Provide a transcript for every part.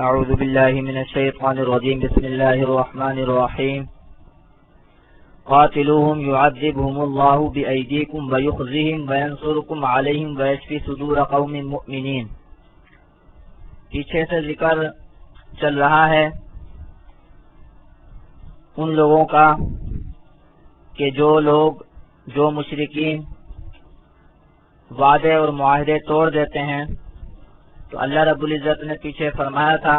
اعوذ باللہ من الشیطان الرجیم بسم اللہ الرحمن الرحیم قاتلوہم یعذبہم اللہ بأیدیکم ویخزیہم وینصرکم علیہم ویشفی صدور قوم مؤمنین۔ پیچھے سے ذکر چل رہا ہے ان لوگوں کا کہ جو مشرکین وعدے اور معاہدے توڑ دیتے ہیں، تو اللہ رب العزت نے پیچھے فرمایا تھا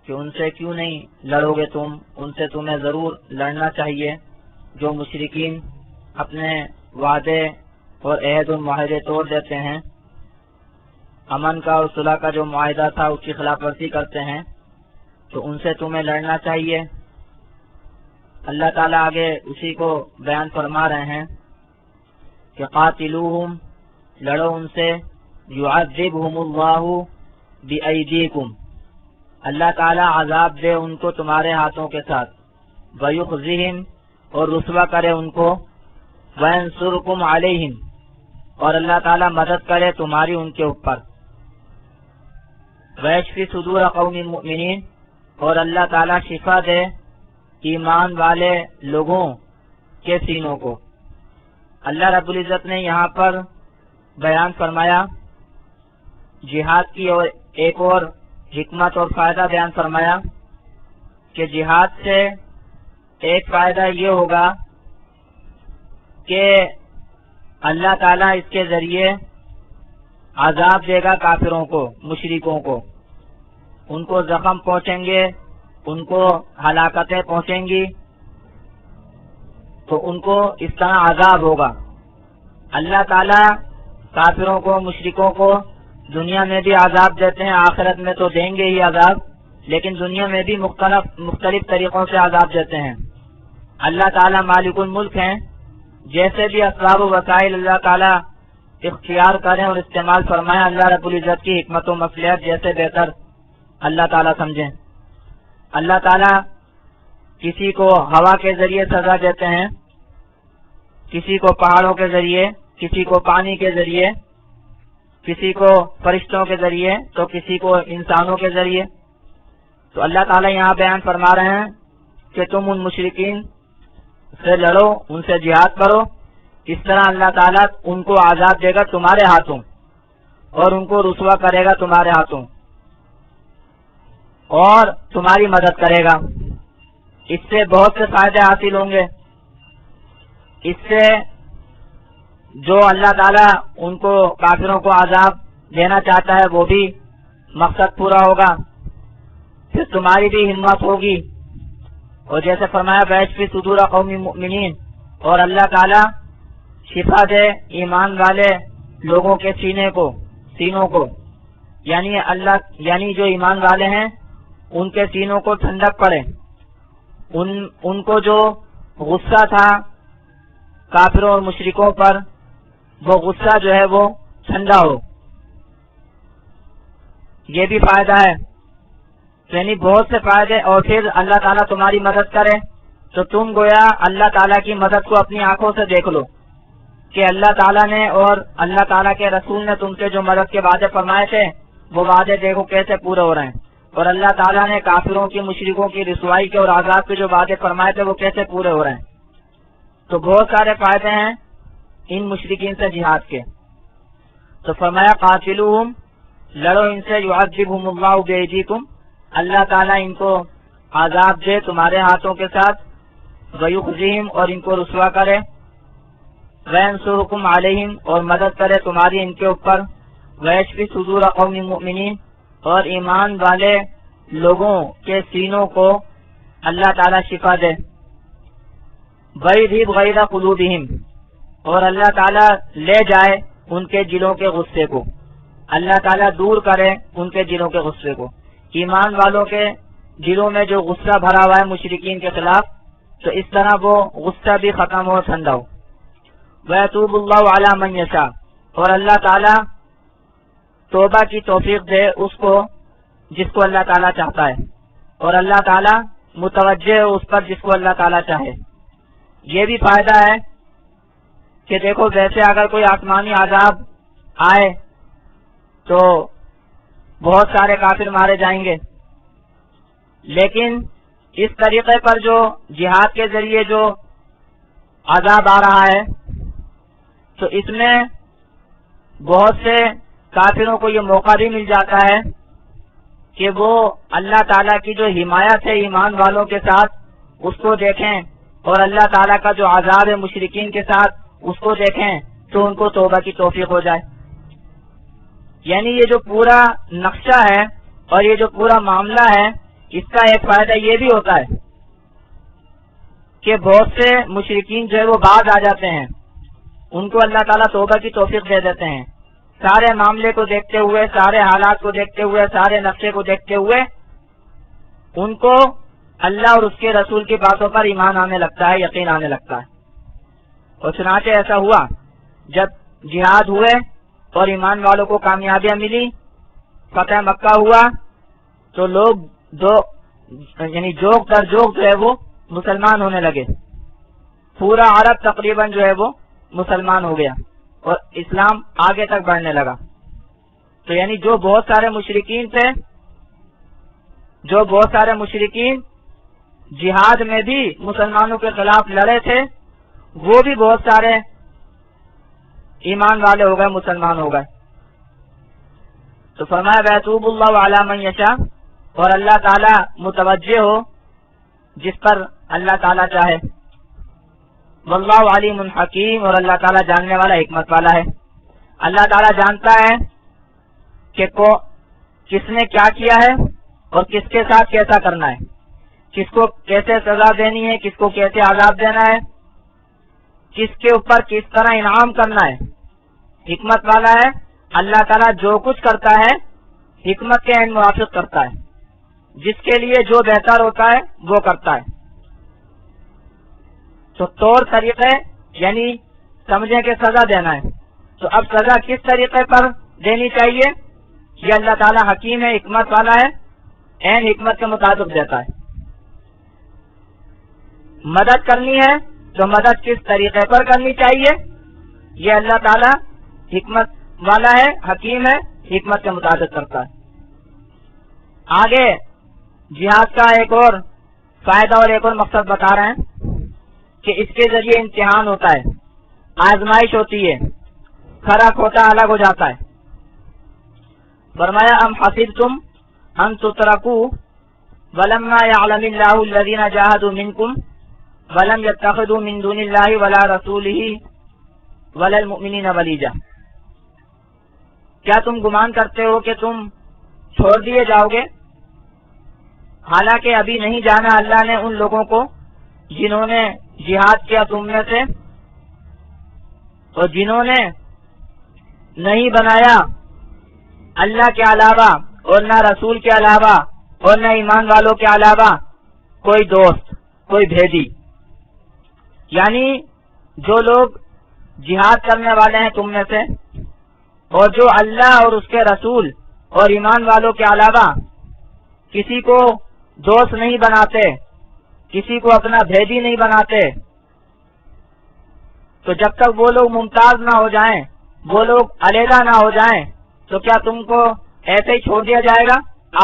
کہ ان سے کیوں نہیں لڑو گے تم، ان سے تمہیں ضرور لڑنا چاہیے۔ جو مشرکین اپنے وعدے اور عہد و معاہدے توڑ دیتے ہیں، امن کا اور صلح کا جو معاہدہ تھا اس کی خلاف ورزی کرتے ہیں، تو ان سے تمہیں لڑنا چاہیے۔ اللہ تعالیٰ آگے اسی کو بیان فرما رہے ہیں کہ قاتلوہم، لڑو ان سے، یعذبہم اللہ بأیدیکم، اللہ تعالیٰ عذاب دے ان کو تمہارے ہاتھوں کے ساتھ، ویخزیہم، اور رسوا کرے ان کو، وینصرکم علیہم، اور اللہ تعالیٰ مدد کرے تمہاری ان کے اوپر، ویشفی صدور قوم مؤمنین، اور اللہ تعالیٰ شفا دے ایمان والے لوگوں کے سینوں کو۔ اللہ رب العزت نے یہاں پر بیان فرمایا جہاد کی، اور ایک اور حکمت اور فائدہ بیان فرمایا کہ جہاد سے ایک فائدہ یہ ہوگا کہ اللہ تعالیٰ اس کے ذریعے عذاب دے گا کافروں کو، مشرکوں کو، ان کو زخم پہنچیں گے، ان کو ہلاکتیں پہنچیں گی، تو ان کو اس طرح عذاب ہوگا۔ اللہ تعالیٰ کافروں کو، مشرکوں کو دنیا میں بھی عذاب دیتے ہیں، آخرت میں تو دیں گے ہی عذاب، لیکن دنیا میں بھی مختلف طریقوں سے عذاب دیتے ہیں۔ اللہ تعالیٰ مالک الملک ہیں، جیسے بھی اسباب و وسائل اللہ تعالیٰ اختیار کریں اور استعمال فرمائیں، اللہ رب العزت کی حکمت و مصلحت جیسے بہتر اللہ تعالیٰ سمجھیں۔ اللہ تعالیٰ کسی کو ہوا کے ذریعے سزا دیتے ہیں، کسی کو پہاڑوں کے ذریعے، کسی کو پانی کے ذریعے، کسی کو فرشتوں کے ذریعے، تو کسی کو انسانوں کے ذریعے۔ تو اللہ تعالیٰ یہاں بیان فرما رہے ہیں کہ تم ان مشرکین سے لڑو، ان سے جہاد کرو، اس طرح اللہ تعالیٰ ان کو عذاب دے گا تمہارے ہاتھوں، اور ان کو رسوا کرے گا تمہارے ہاتھوں، اور تمہاری مدد کرے گا۔ اس سے بہت سے فائدے حاصل ہوں گے۔ اس سے جو اللہ تعالیٰ ان کو، کافروں کو عذاب دینا چاہتا ہے، وہ بھی مقصد پورا ہوگا، پھر تمہاری بھی ہمت ہوگی، اور جیسے فرمایا ویشفی صدور قوم مؤمنین، اور اللہ تعالیٰ شفا دے ایمان والے لوگوں کے سینوں کو، یعنی جو ایمان والے ہیں ان کے سینوں کو ٹھنڈک پڑے، ان کو جو غصہ تھا کافروں اور مشرکوں پر، وہ غصہ جو ہے وہ ٹھنڈا ہو۔ یہ بھی فائدہ ہے، یعنی بہت سے فائدے۔ اور پھر اللہ تعالیٰ تمہاری مدد کرے، تو تم گویا اللہ تعالیٰ کی مدد کو اپنی آنکھوں سے دیکھ لو کہ اللہ تعالیٰ نے اور اللہ تعالیٰ کے رسول نے تم سے جو مدد کے وعدے فرمائے تھے، وہ وعدے دیکھو کیسے پورے ہو رہے ہیں، اور اللہ تعالیٰ نے کافروں کی، مشرکوں کی رسوائی کے اور عذاب کے جو وعدے فرمائے تھے وہ کیسے پورے ہو رہے ہیں۔ تو بہت سارے فائدے ہیں ان مشرکین سے جہاد کے۔ تو فرمایا قاتلوہم، لڑو ان سے، یعذبہم اللہ بأیدیکم، اللہ تعالیٰ ان کو عذاب دے تمہارے ہاتھوں کے ساتھ، ویخزیہم، اور ان کو رسوا کرے، وینصرکم علیہم، اور مدد کرے تمہاری ان کے اوپر، ویشفی صدور قوم مؤمنین، اور ایمان والے لوگوں کے سینوں کو اللہ تعالیٰ شفا دے، وَیُذْھِبْ غَیظَ قُلُوبِہِمْ، اور اللہ تعالیٰ لے جائے ان کے دلوں کے غصے کو، اللہ تعالیٰ دور کرے ان کے دلوں کے غصے کو۔ ایمان والوں کے دلوں میں جو غصہ بھرا ہوا ہے مشرکین کے خلاف، تو اس طرح وہ غصہ بھی ختم ہو، ٹھنڈا ہو۔ وَیَتُوبُ اللَّهُ عَلَىٰ مَن یَشَاءُ، اور اللہ تعالیٰ توبہ کی توفیق دے اس کو جس کو اللہ تعالیٰ چاہتا ہے، اور اللہ تعالیٰ متوجہ ہے اس پر جس کو اللہ تعالیٰ چاہے۔ یہ بھی فائدہ ہے کہ دیکھو، ویسے اگر کوئی آسمانی عذاب آئے تو بہت سارے کافر مارے جائیں گے، لیکن اس طریقے پر جو جہاد کے ذریعے جو عذاب آ رہا ہے تو اس میں بہت سے کافروں کو یہ موقع بھی مل جاتا ہے کہ وہ اللہ تعالیٰ کی جو حمایت ہے ایمان والوں کے ساتھ اس کو دیکھیں، اور اللہ تعالیٰ کا جو عذاب ہے مشرکین کے ساتھ اس کو دیکھیں تو ان کو توبہ کی توفیق ہو جائے۔ یعنی یہ جو پورا نقشہ ہے اور یہ جو پورا معاملہ ہے، اس کا ایک فائدہ یہ بھی ہوتا ہے کہ بہت سے مشرکین جو ہے وہ باز آ جاتے ہیں، ان کو اللہ تعالیٰ توبہ کی توفیق دے دیتے ہیں۔ سارے معاملے کو دیکھتے ہوئے، سارے حالات کو دیکھتے ہوئے، سارے نقشے کو دیکھتے ہوئے ان کو اللہ اور اس کے رسول کی باتوں پر ایمان آنے لگتا ہے، یقین آنے لگتا ہے۔ اور چنانچہ ایسا ہوا، جب جہاد ہوئے اور ایمان والوں کو کامیابیاں ملی، فتح مکہ ہوا، تو لوگ جوگ در جوگ جو ہے وہ مسلمان ہونے لگے۔ پورا عرب تقریباً جو ہے وہ مسلمان ہو گیا اور اسلام آگے تک بڑھنے لگا۔ تو یعنی جو بہت سارے مشرکین جہاد میں بھی مسلمانوں کے خلاف لڑے تھے، وہ بھی بہت سارے ایمان والے ہو گئے، مسلمان ہو گئے۔ تو فرمایا وَيَتُوبُ اللَّهُ عَلَى مَن يَشَاءُ، اور اللہ تعالیٰ متوجہ ہو جس پر اللہ تعالیٰ چاہے۔ واللہ علیم حکیم، اور اللہ تعالیٰ جاننے والا، حکمت والا ہے۔ اللہ تعالیٰ جانتا ہے کہ کس نے کیا کیا ہے اور کس کے ساتھ کیسا کرنا ہے، کس کو کیسے سزا دینی ہے، کس کو کیسے عذاب دینا ہے، کس کے اوپر کس طرح انعام کرنا ہے۔ حکمت والا ہے اللہ تعالیٰ، جو کچھ کرتا ہے حکمت کے عین موافق کرتا ہے، جس کے لیے جو بہتر ہوتا ہے وہ کرتا ہے۔ تو طور طریقے یعنی سمجھیں کہ سزا دینا ہے، تو اب سزا کس طریقے پر دینی چاہیے، یہ اللہ تعالیٰ حکیم ہے، حکمت والا ہے، عین حکمت کے مطابق دیتا ہے۔ مدد کرنی ہے تو مدد کس طریقے پر کرنی چاہیے، یہ اللہ تعالیٰ حکمت والا ہے، حکیم ہے، حکمت کے مطابق کرتا ہے۔ آگے جہاد کا ایک اور فائدہ اور ایک اور مقصد بتا رہے ہیں کہ اس کے ذریعے امتحان ہوتا ہے، آزمائش ہوتی ہے، کھرا کھوٹا الگ ہو جاتا ہے۔ فرمایا ام حسبتم ان تترکوا ولما يعلم الله الذين جاهدوا منكم ولم يتخذوا من دون الله ولا رسوله ولا المؤمنين وليجا، کیا تم گمان کرتے ہو کہ تم چھوڑ دیے جاؤ گے، حالانکہ ابھی نہیں جانا اللہ نے ان لوگوں کو جنہوں نے جہاد کیا تم میں سے، اور جنہوں نے نہیں بنایا اللہ کے علاوہ اور نہ رسول کے علاوہ اور نہ ایمان والوں کے علاوہ کوئی دوست، کوئی بھیدی۔ یعنی جو لوگ جہاد کرنے والے ہیں تم میں سے، اور جو اللہ اور اس کے رسول اور ایمان والوں کے علاوہ کسی کو دوست نہیں بناتے، کسی کو اپنا بھیدی نہیں بناتے، تو جب تک وہ لوگ ممتاز نہ ہو جائیں، وہ لوگ علیحدہ نہ ہو جائیں، تو کیا تم کو ایسے ہی چھوڑ دیا جائے گا،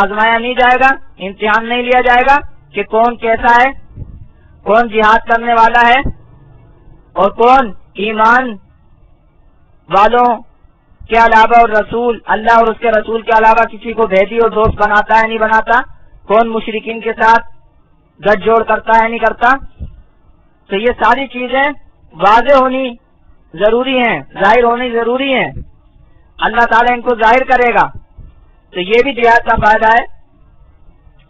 آزمایا نہیں جائے گا، امتحان نہیں لیا جائے گا کہ کون کیسا ہے، کون جہاد کرنے والا ہے اور کون ایمان والوں کے علاوہ اور رسول اللہ اور اس کے رسول کے علاوہ کسی کو بھیدی اور دوست بناتا ہے نہیں بناتا، کون مشرکین کے ساتھ گٹھ جوڑ کرتا ہے نہیں کرتا۔ تو یہ ساری چیزیں واضح ہونی ضروری ہیں، ظاہر ہونی ضروری ہیں، اللہ تعالیٰ ان کو ظاہر کرے گا۔ تو یہ بھی جہاد کا فائدہ ہے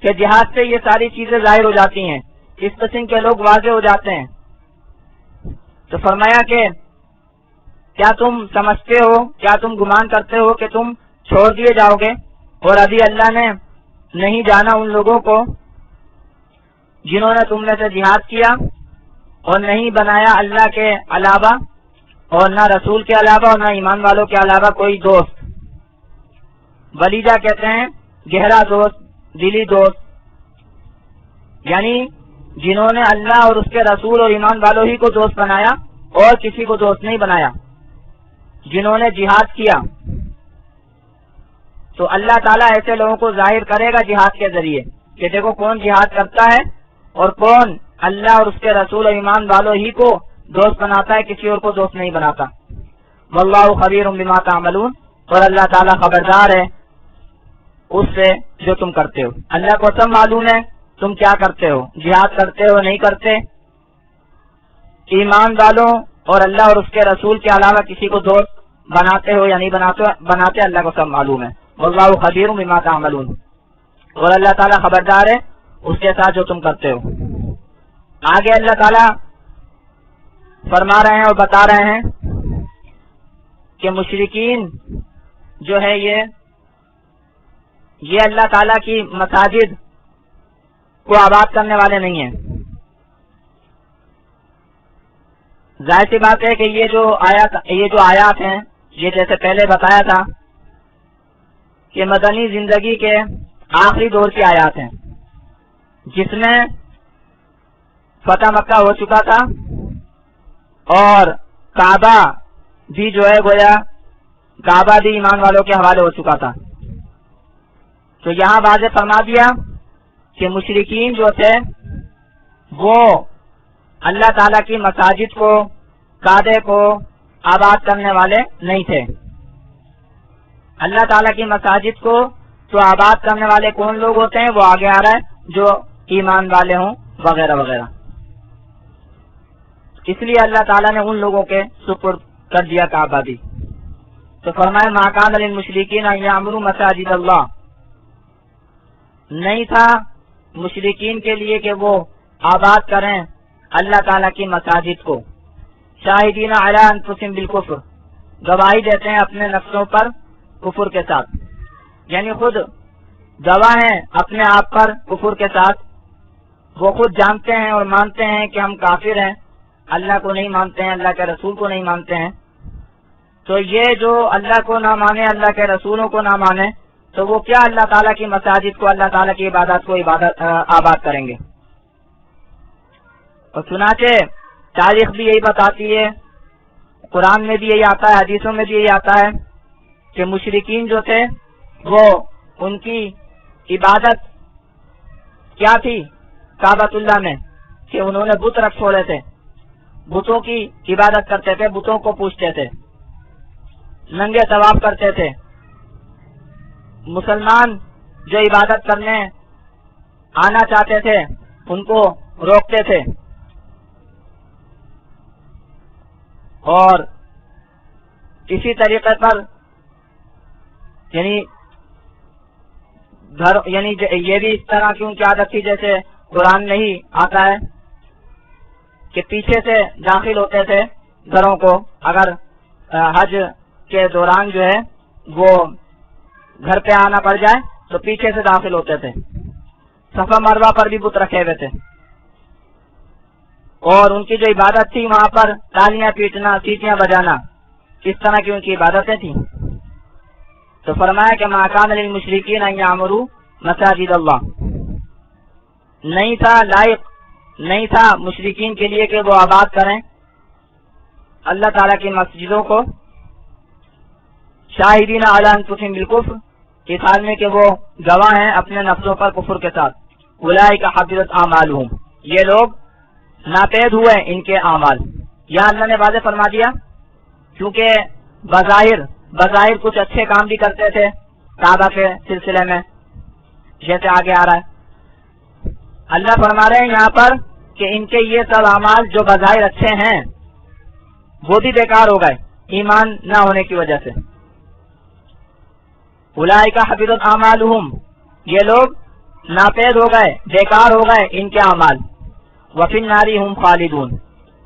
کہ جہاد سے یہ ساری چیزیں ظاہر ہو جاتی ہیں، اس قسم کے لوگ واضح ہو جاتے ہیں۔ تو فرمایا کہ کیا تم سمجھتے ہو، کیا تم گمان کرتے ہو کہ تم چھوڑ دیے جاؤ گے، اور ابھی اللہ نے نہیں جانا ان لوگوں کو جنہوں نے تم میں سے جہاد کیا اور نہیں بنایا اللہ کے علاوہ اور نہ رسول کے علاوہ اور نہ ایمان والوں کے علاوہ کوئی دوست۔ ولیجہ کہتے ہیں گہرا دوست، دلی دوست، یعنی جنہوں نے اللہ اور اس کے رسول اور ایمان والوں ہی کو دوست بنایا اور کسی کو دوست نہیں بنایا، جنہوں نے جہاد کیا۔ تو اللہ تعالیٰ ایسے لوگوں کو ظاہر کرے گا جہاد کے ذریعے، کہ دیکھو کون جہاد کرتا ہے اور کون اللہ اور اس کے رسول اور ایمان والوں ہی کو دوست بناتا ہے، کسی اور کو دوست نہیں بناتا۔ واللہ خبیر بما تعملون، اور اللہ تعالیٰ خبردار ہے اس سے جو تم کرتے ہو۔ اللہ کو سب معلوم ہے تم کیا کرتے ہو، جہاد کرتے ہو نہیں کرتے، ایمان والوں اور اللہ اور اس کے رسول کے علاوہ کسی کو دوست بناتے ہو یا نہیں بناتے، اللہ کو سب معلوم ہے۔ واللہ خبیر بما تعملون، اور اللہ تعالیٰ خبردار ہے اس کے ساتھ جو تم کرتے ہو۔ آگے اللہ تعالیٰ فرما رہے ہیں اور بتا رہے ہیں کہ مشرکین جو ہے یہ اللہ تعالیٰ کی مساجد کو آباد کرنے والے نہیں ہیں۔ ظاہر سی بات ہے کہ یہ جو آیات ہیں، یہ جیسے پہلے بتایا تھا کہ مدنی زندگی کے آخری دور کی آیات ہیں، جس میں فتح مکہ ہو چکا تھا اور کعبہ بھی جو ہے گویا کعبہ بھی ایمان والوں کے حوالے ہو چکا تھا۔ تو یہاں واضح فرما دیا کہ مشرکین جو تھے وہ اللہ تعالیٰ کی مساجد کو، کعبے کو آباد کرنے والے نہیں تھے۔ اللہ تعالیٰ کی مساجد کو تو آباد کرنے والے کون لوگ ہوتے ہیں، وہ آگے آ رہا ہے، جو ایمان والے ہوں وغیرہ وغیرہ۔ اس لیے اللہ تعالیٰ نے ان لوگوں کے سپرد کر دیا کعبہ بھی۔ تو فرمایا ما کان للمشرکین ان یعمروا مساجد اللہ، نہیں تھا مشرکین کے لیے کہ وہ آباد کریں اللہ تعالیٰ کی مساجد کو، شاہدین علی انفسہم بالکفر، گواہی دیتے ہیں اپنے نفسوں پر کفر کے ساتھ، یعنی خود گواہ ہیں اپنے آپ پر کفر کے ساتھ، وہ خود جانتے ہیں اور مانتے ہیں کہ ہم کافر ہیں، اللہ کو نہیں مانتے ہیں، اللہ کے رسول کو نہیں مانتے ہیں۔ تو یہ جو اللہ کو نہ مانے، اللہ کے رسولوں کو نہ مانے، تو وہ کیا اللہ تعالیٰ کی مساجد کو، اللہ تعالیٰ کی عبادت کو آباد کریں گے؟ اور چنانچہ تاریخ بھی یہی بتاتی ہے، قرآن میں بھی یہی آتا ہے، حدیثوں میں بھی یہی آتا ہے کہ مشرکین جو تھے وہ ان کی عبادت کیا تھی کعبۃ اللہ میں، کہ انہوں نے بت رکھ چھوڑے تھے، بتوں کی عبادت کرتے تھے، بتوں کو پوجتے تھے، ننگے طواف کرتے تھے۔ مسلمان جو عبادت کرنے آنا چاہتے تھے ان کو روکتے تھے، اور اسی طریقے پر یعنی یہ بھی اس طرح کی ان کی عادت تھی، جیسے قرآن میں ہی آتا ہے کہ پیچھے سے داخل ہوتے تھے گھروں کو، اگر حج کے دوران جو ہے وہ گھر پہ آنا پڑ جائے تو پیچھے سے داخل ہوتے تھے۔ صفا مروہ پر بھی بت رکھے ہوئے تھے، اور ان کی جو عبادت تھی وہاں پر تالیاں پیٹنا، سیٹیاں بجانا، اس طرح کی ان کی عبادتیں تھیں۔ تو فرمایا کہ ما کان للمشرکین ان یعمروا مساجد اللہ، نہیں تھا لائق، نہیں تھا مشرکین کے لیے کہ وہ آباد کریں اللہ تعالیٰ کی مسجدوں کو، شاہدین علی انفسہم بالکفر، اس حال میں کہ وہ گواہ ہیں اپنے نفسوں پر کفر کے ساتھ۔ اولئک حبطت اعمالہم، یہ لوگ ناپید ہوئے ان کے اعمال۔ یہاں اللہ نے واضح فرما دیا کیونکہ بظاہر کچھ اچھے کام بھی کرتے تھے کعبہ کے سلسلے میں، جیسے آگے آ رہا ہے اللہ فرما رہے ہیں یہاں پر کہ ان کے یہ سب اعمال جو بظاہر اچھے ہیں وہ بھی بیکار ہو گئے ایمان نہ ہونے کی وجہ سے۔ اولئک حبطت اعمالہم، یہ لوگ ناپید ہو گئے، بیکار ہو گئے ان کے اعمال۔ وفی النار ہم خالدون،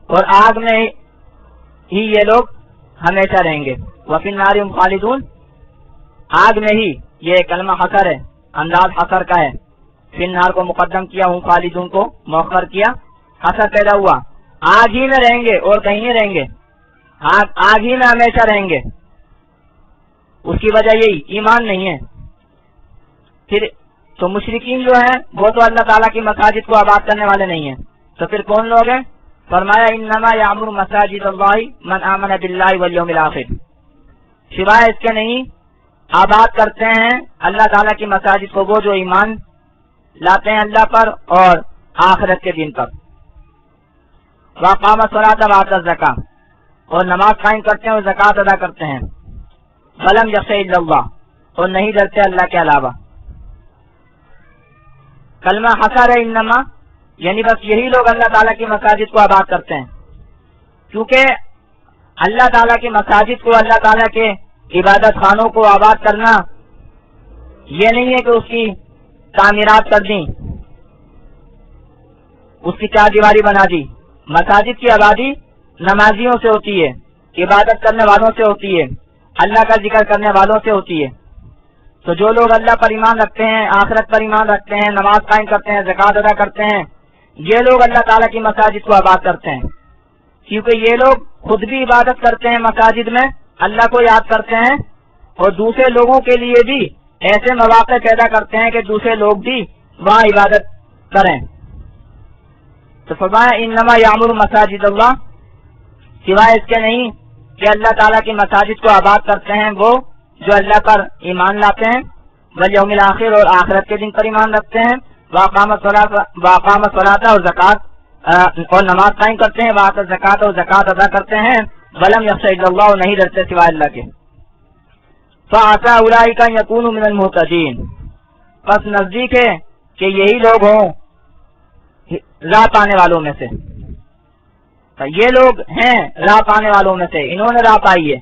اور آگ میں ہی یہ لوگ ہمیشہ رہیں گے۔ وفی النار ہم خالدون، آگ میں ہی، یہ کلمہ حسر ہے، انداز حسر کا ہے، فی النار کو مقدم کیا، ہم خالدون کو مؤخر کیا، حسر پیدا ہوا، آگ ہی میں رہیں گے اور کہیں نہیں رہیں گے، آگ ہی میں ہمیشہ رہیں گے۔ اس کی وجہ یہی ایمان نہیں ہے۔ پھر تو مشرکین جو ہیں وہ تو اللہ تعالیٰ کی مساجد کو آباد کرنے والے نہیں ہیں، تو پھر کون لوگ ہیں؟ فرمایا انما یعمر مساجد اللہ من آمن باللہ والیوم الآخر، سوائے اس کے نہیں آباد کرتے ہیں اللہ تعالیٰ کی مساجد کو وہ جو ایمان لاتے ہیں اللہ پر اور آخرت کے دن پر. وَأَقَامَ الصَّلَاةَ وَآتَى الزَّكَاةَ اور نماز قائم کرتے ہیں اور زکوٰۃ ادا کرتے ہیں. وَلَمْ يَخْشَ إِلَّا اللَّهَ اور نہیں ڈرتے اللہ کے علاوہ. کلمہ حصر ہے انما، یعنی بس یہی لوگ اللہ تعالیٰ کی مساجد کو آباد کرتے ہیں. کیونکہ اللہ تعالیٰ کی مساجد کو، اللہ تعالیٰ کے عبادت خانوں کو آباد کرنا یہ نہیں ہے کہ اس کی تعمیرات کر دیں، اس کی چار دیواری بنا دی. مساجد کی آبادی نمازیوں سے ہوتی ہے، عبادت کرنے والوں سے ہوتی ہے، اللہ کا ذکر کرنے والوں سے ہوتی ہے. تو جو لوگ اللہ پر ایمان رکھتے ہیں، آخرت پر ایمان رکھتے ہیں، نماز قائم کرتے ہیں، زکوٰۃ ادا کرتے ہیں، یہ لوگ اللہ تعالیٰ کی مساجد کو آباد کرتے ہیں. کیونکہ یہ لوگ خود بھی عبادت کرتے ہیں مساجد میں، اللہ کو یاد کرتے ہیں، اور دوسرے لوگوں کے لیے بھی ایسے مواقع پیدا کرتے ہیں کہ دوسرے لوگ بھی وہاں عبادت کریں. تو فرمایا انما یعمر مساجد اللہ، سوائے اس کے نہیں کہ اللہ تعالیٰ کی مساجد کو آباد کرتے ہیں وہ جو اللہ پر ایمان لاتے ہیں، والیوم الآخر اور آخرت کے دن پر ایمان رکھتے ہیں، واقام الصلاۃ اور زکوٰۃ اور نماز قائم کرتے ہیں، وآتى الزکوٰۃ اور زکوٰۃ ادا کرتے ہیں، ولم یخش الا اللہ اور نہیں ڈرتے سوائے اللہ کے. فعسى اولئک ان یکونوا من المہتدین، پس نزدیک ہے کہ یہی لوگ ہوں راہ پانے والوں میں سے. یہ لوگ ہیں راہ پانے والوں میں سے، انہوں نے راہ پائی ہے،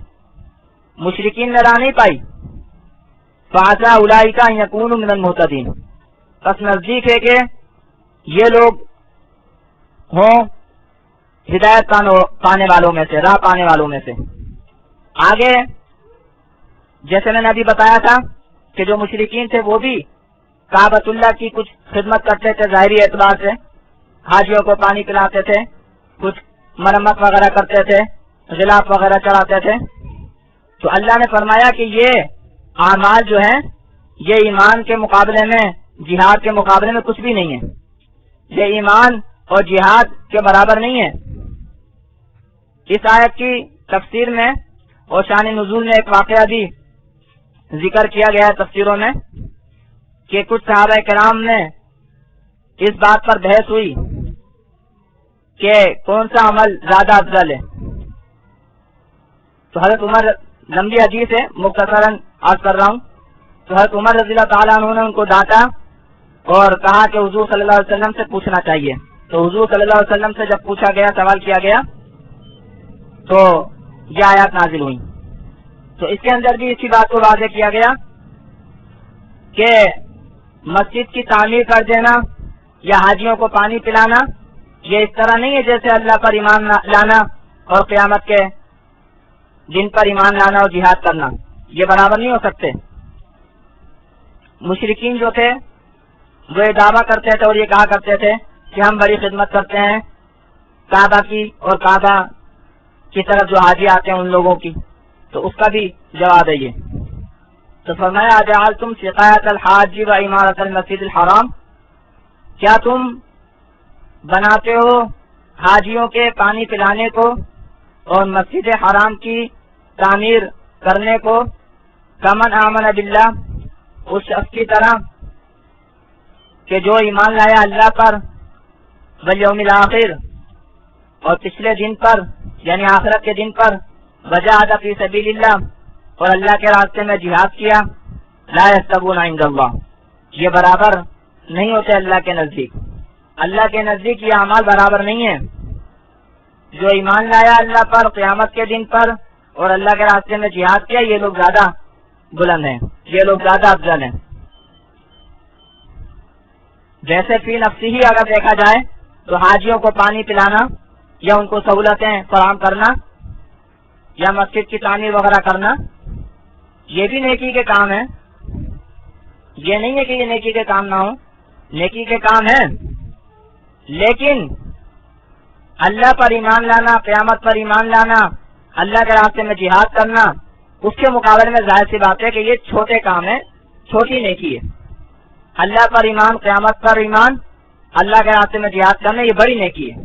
مشرکین نے راہ نہیں پائی. فعسى اولئک ان یکونوا من المہتدین، پس نزدیک ہے کہ یہ لوگ ہوں ہدایت پانے والوں میں سے، راہ پانے والوں میں سے. آگے جیسے میں نے ابھی بتایا تھا کہ جو مشرکین تھے وہ بھی کعبۃ اللہ کی کچھ خدمت کرتے تھے ظاہری اعتبار سے، حاجیوں کو پانی پلاتے تھے، کچھ مرمت وغیرہ کرتے تھے، غلاف وغیرہ چڑھاتے تھے. تو اللہ نے فرمایا کہ یہ اعمال جو ہیں یہ ایمان کے مقابلے میں، جہاد کے مقابلے میں کچھ بھی نہیں ہے. یہ ایمان اور جہاد کے برابر نہیں ہے. اس آیت کی تفسیر میں اور شان نزول میں ایک واقعہ بھی ذکر کیا گیا ہے تفسیروں میں کہ کچھ صحابہ کرام نے اس بات پر بحث ہوئی کہ کون سا عمل زیادہ افضل ہے. تو حضرت عمر، لمبی حدیث ہے مختصراً عرض کر رہا ہوں، تو حضرت عمر رضی اللہ تعالیٰ عنہ نے ان کو ڈانٹا اور کہا کہ حضور صلی اللہ علیہ وسلم سے پوچھنا چاہیے. تو حضور صلی اللہ علیہ وسلم سے جب پوچھا گیا، سوال کیا گیا، تو یہ آیات نازل ہوئی. تو اس کے اندر بھی اسی بات کو واضح کیا گیا کہ مسجد کی تعمیر کر دینا یا حاجیوں کو پانی پلانا یہ اس طرح نہیں ہے جیسے اللہ پر ایمان لانا اور قیامت کے دن پر ایمان لانا اور جہاد کرنا، یہ برابر نہیں ہو سکتے. مشرکین جو تھے وہ یہ دعویٰ کرتے تھے اور یہ کہا کرتے تھے کہ ہم بڑی خدمت کرتے ہیں کعبہ کی اور کعبہ کی طرف جو حاجی آتے ہیں ان لوگوں کی. تو اس کا بھی جواب ہے یہ. تو فرمایا اجعلتم سقایۃ الحاج و عمارۃ المسجد الحرام، کیا تم بناتے ہو حاجیوں کے پانی پلانے کو اور مسجد حرام کی تعمیر کرنے کو کمن آمن باللہ، اس شخص کی طرح کہ جو ایمان لایا اللہ پر، والیوم الآخر اور پچھلے دن پر یعنی آخرت کے دن پر، وجاہد فی سبیل اللہ اور اللہ کے راستے میں جہاد کیا. لا یستوون عند اللہ، یہ برابر نہیں ہوتے اللہ کے نزدیک. اللہ کے نزدیک یہ اعمال برابر نہیں ہیں. جو ایمان لایا اللہ پر قیامت کے دن پر اور اللہ کے راستے میں جہاد کیا، یہ لوگ زیادہ بلند ہیں، یہ لوگ زیادہ افضل ہیں. جیسے فی نفسی ہی اگر دیکھا جائے تو حاجیوں کو پانی پلانا یا ان کو سہولتیں فراہم کرنا یا مسجد کی تعمیر وغیرہ کرنا یہ بھی نیکی کے کام ہے. یہ نہیں ہے کہ یہ نیکی کے کام نہ ہو، نیکی کے کام ہے. لیکن اللہ پر ایمان لانا، قیامت پر ایمان لانا، اللہ کے راستے میں جہاد کرنا، اس کے مقابلے میں ظاہر سی بات ہے کہ یہ چھوٹے کام ہے، چھوٹی نیکی ہے. اللہ پر ایمان، قیامت پر ایمان، اللہ کے راستے میں جہاد کرنا یہ بڑی نیکی ہے.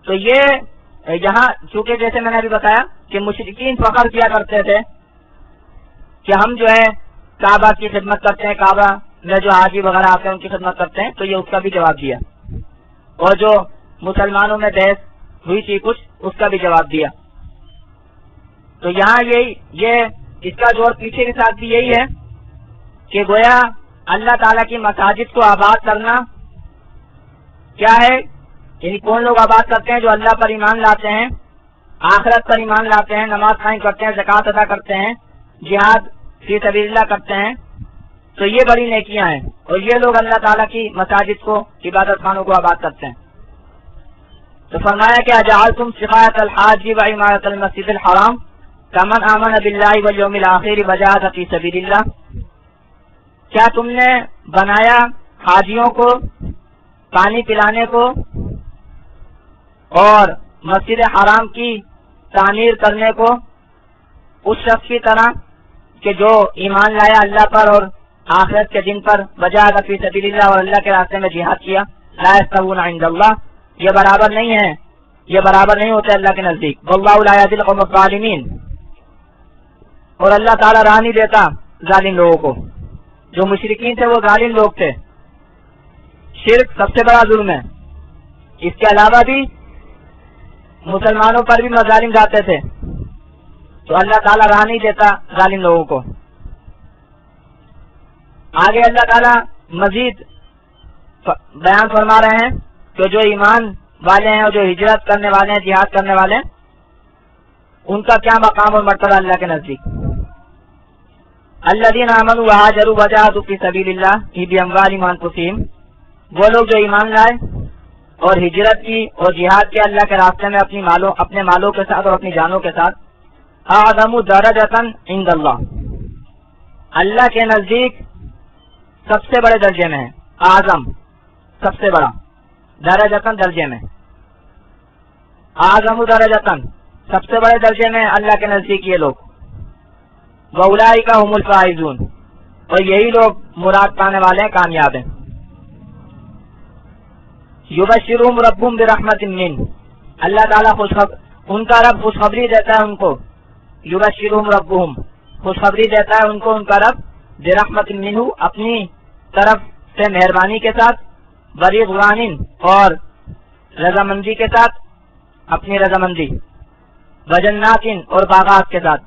تو یہ یہاں چونکہ جیسے میں نے ابھی بتایا کہ مشرکین فخر کیا کرتے تھے کہ ہم جو ہے کعبہ کی خدمت کرتے ہیں، کعبہ میں جو حاجی وغیرہ آتے ہیں ان کی خدمت کرتے ہیں، تو یہ اس کا بھی جواب دیا، اور جو مسلمانوں میں بحث ہوئی تھی کچھ، اس کا بھی جواب دیا۔ تو یہاں یہ اس کا جوڑ پیچھے کے ساتھ بھی یہی ہے کہ گویا اللہ تعالیٰ کی مساجد کو آباد کرنا کیا ہے، یعنی کون لوگ آباد کرتے ہیں؟ جو اللہ پر ایمان لاتے ہیں، آخرت پر ایمان لاتے ہیں، نماز قائم کرتے ہیں، زکوٰۃ ادا کرتے ہیں، جہاد فی سبیل اللہ کرتے ہیں، تو یہ بڑی نیکیاں ہیں، اور یہ لوگ اللہ تعالیٰ کی مساجد کو، عبادت خانوں کو آباد کرتے ہیں۔ تو فرمایا کہ اجعلتم سقایۃ الحاج وعمارۃ المسجد الحرام کمن آمن باللہ والیوم الآخر وجاہد فی سبیل اللہ، کیا تم نے بنایا حاجیوں کو پانی پلانے کو اور مسجد حرام کی تعمیر کرنے کو اس شخص کی طرح کہ جو ایمان لایا اللہ پر اور آخرت کے دن پر، وجاہد فی سبیل اللہ، اور اللہ کے راستے میں جہاد کیا؟ لا یستوون عند اللہ، یہ برابر نہیں ہے، یہ برابر نہیں ہوتے اللہ کے نزدیک۔ واللہ لا یہدی القوم الظالمین، اور اللہ تعالیٰ راہ نہیں دیتا ظالم لوگوں کو۔ جو مشرکین تھے وہ ظالم لوگ تھے، شرک سب سے بڑا ظلم ہے، اس کے علاوہ بھی مسلمانوں پر بھی مظالم جاتے تھے، تو اللہ تعالیٰ راہ نہیں دیتا ظالم لوگوں کو۔ آگے اللہ تعالیٰ مزید بیان فرما رہے ہیں کہ جو ایمان والے ہیں اور جو ہجرت کرنے والے ہیں، جہاد کرنے والے ہیں، ان کا کیا مقام اور مرتبہ اللہ کے نزدیک۔ الذین آمنوا وہاجروا وجاہدوا فی سبیل اللہ باموالہم وانفسہم، وہ لوگ جو ایمان لائے اور ہجرت کی اور جہاد کے اللہ کے راستے میں اپنے مالوں کے ساتھ اور اپنی جانوں کے ساتھ، اعظم درجۃ عند اللہ، اللہ کے نزدیک سب سے بڑے درجے میں ہے، اعظم سب سے بڑا، درجۃ درجے میں، اعظم درجۃ سب سے بڑے درجے میں اللہ کے نزدیک یہ لوگ، وَأُولَٰئِكَ هُمُ الْفَائِزُونَ، اور یہی لوگ مراد پانے والے ہیں، کامیاب ہیں۔ يُبَشِّرُهُمْ رَبُّهُمْ بِرَحْمَةٍ مِّنْهُ، اللہ تعالیٰ ان کا رب خوشخبری دیتا ہے ان کو، يُبَشِّرُهُمْ رَبُّهُمْ خوشخبری دیتا ہے ان کو ان کا رب، بِرَحْمَةٍ مِّنْهُ اپنی طرف سے مہربانی کے ساتھ، وَرِضْوَانٍ اور رضامندی کے ساتھ، اپنی رضامندی، وَجَنَّاتٍ اور باغات کے ساتھ،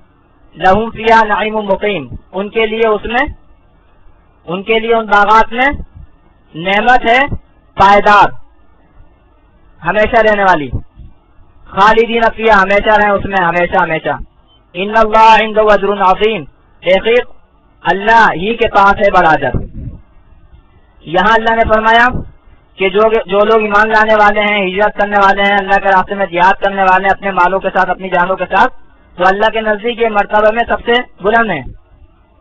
لہم فیہا نعیم مقیم، ان کے لیے ان باغات میں نعمت ہے پائیدار، ہمیشہ رہنے والی، خالدین فیہا، ہمیشہ رہیں اس میں، ہمیشہ ہمیشہ۔ ان اللہ عندہ اجر عظیم، تحقیق اللہ ہی کے پاس ہے بڑا اجر۔ یہاں اللہ نے فرمایا کہ جو لوگ ایمان لانے والے ہیں، ہجرت کرنے والے ہیں، اللہ کے راستے میں جہاد کرنے والے ہیں اپنے مالوں کے ساتھ، اپنی جانوں کے ساتھ، تو اللہ کے نزدیک یہ مرتبہ میں سب سے بلند ہیں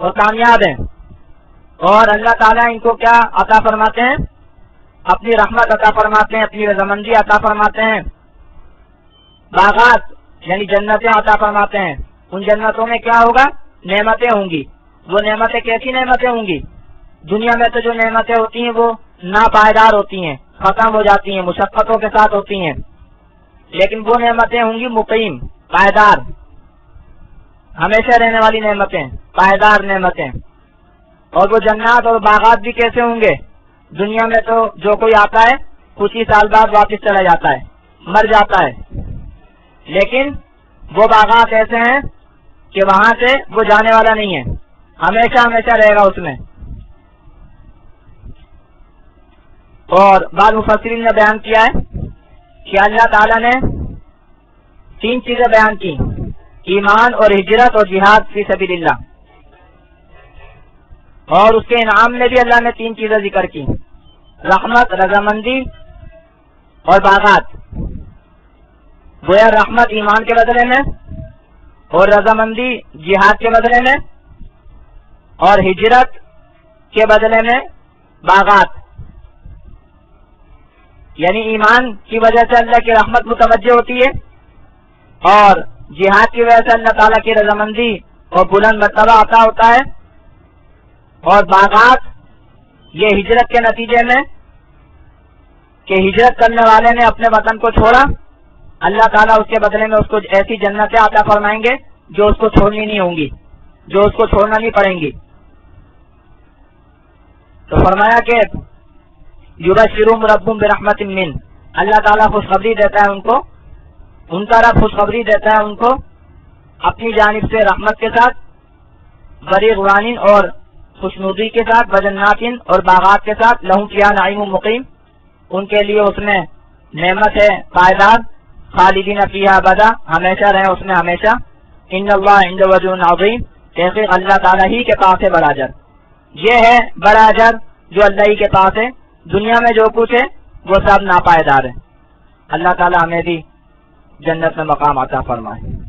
اور کامیاب ہیں، اور اللہ تعالیٰ ان کو کیا عطا فرماتے ہیں؟ اپنی رحمت عطا فرماتے ہیں، اپنی رضامندی عطا فرماتے ہیں، باغات یعنی جنتیں عطا فرماتے ہیں۔ ان جنتوں میں کیا ہوگا؟ نعمتیں ہوں گی۔ وہ نعمتیں کیسی نعمتیں ہوں گی؟ دنیا میں تو جو نعمتیں ہوتی ہیں وہ ناپائیدار ہوتی ہیں، ختم ہو جاتی ہیں، مشقتوں کے ساتھ ہوتی ہیں، لیکن وہ نعمتیں ہوں گی مقیم، پائیدار، ہمیشہ رہنے والی نعمتیں، پائیدار نعمتیں۔ اور وہ جنات اور باغات بھی کیسے ہوں گے؟ دنیا میں تو جو کوئی آتا ہے کچھ ہی سال بعد واپس چلا جاتا ہے، مر جاتا ہے، لیکن وہ باغات ایسے ہیں کہ وہاں سے وہ جانے والا نہیں ہے، ہمیشہ ہمیشہ رہے گا اس میں۔ اور بعض مفسرین نے بیان کیا ہے کہ اللہ تعالیٰ نے 3 چیزیں بیان کی، ایمان اور ہجرت اور جہاد فی سبیل اللہ، اور اس کے انعام میں بھی اللہ نے 3 چیزیں ذکر کی، رحمت، رضامندی اور باغات۔ گویا رحمت ایمان کے بدلے میں، اور رضامندی جہاد کے بدلے میں، اور ہجرت کے بدلے میں باغات، یعنی ایمان کی وجہ سے اللہ کی رحمت متوجہ ہوتی ہے، اور جہاد کی وجہ سے اللہ تعالیٰ کی رضامندی اور بلند مرتبہ عطا ہوتا ہے، اور باغات یہ ہجرت کے نتیجے میں کہ ہجرت کرنے والے نے اپنے وطن کو چھوڑا، اللہ تعالیٰ اس کے بدلے میں اس کو ایسی جنتیں عطا فرمائیں گے جو اس کو چھوڑنی نہیں ہوں گی، جو اس کو چھوڑنا نہیں پڑیں گی۔ تو فرمایا کہ یبشرہم ربہم برحمت من، اللہ تعالیٰ خوشخبری دیتا ہے ان کو، ان کا رب خوشخبری دیتا ہے ان کو اپنی جانب سے رحمت کے ساتھ، برغوان اور خوشنودی کے ساتھ، بجناتن اور باغات کے ساتھ، لہم فیہا نعیم مقیم، ان کے لیے اس میں نعمت ہے پائیدار، خالدین فیہا ابدا، ہمیشہ رہیں اس میں ہمیشہ، ان اللہ عنده اجر عظیم، تحقیق اللہ تعالیٰ ہی کے پاس ہے بڑا اجر۔ یہ ہے بڑا اجر جو اللہ ہی کے پاس ہے، دنیا میں جو کچھ ہے وہ سب ناپائیدار ہے۔ اللہ تعالیٰ ہمیں بھی جنت میں مقام عطا فرمائے۔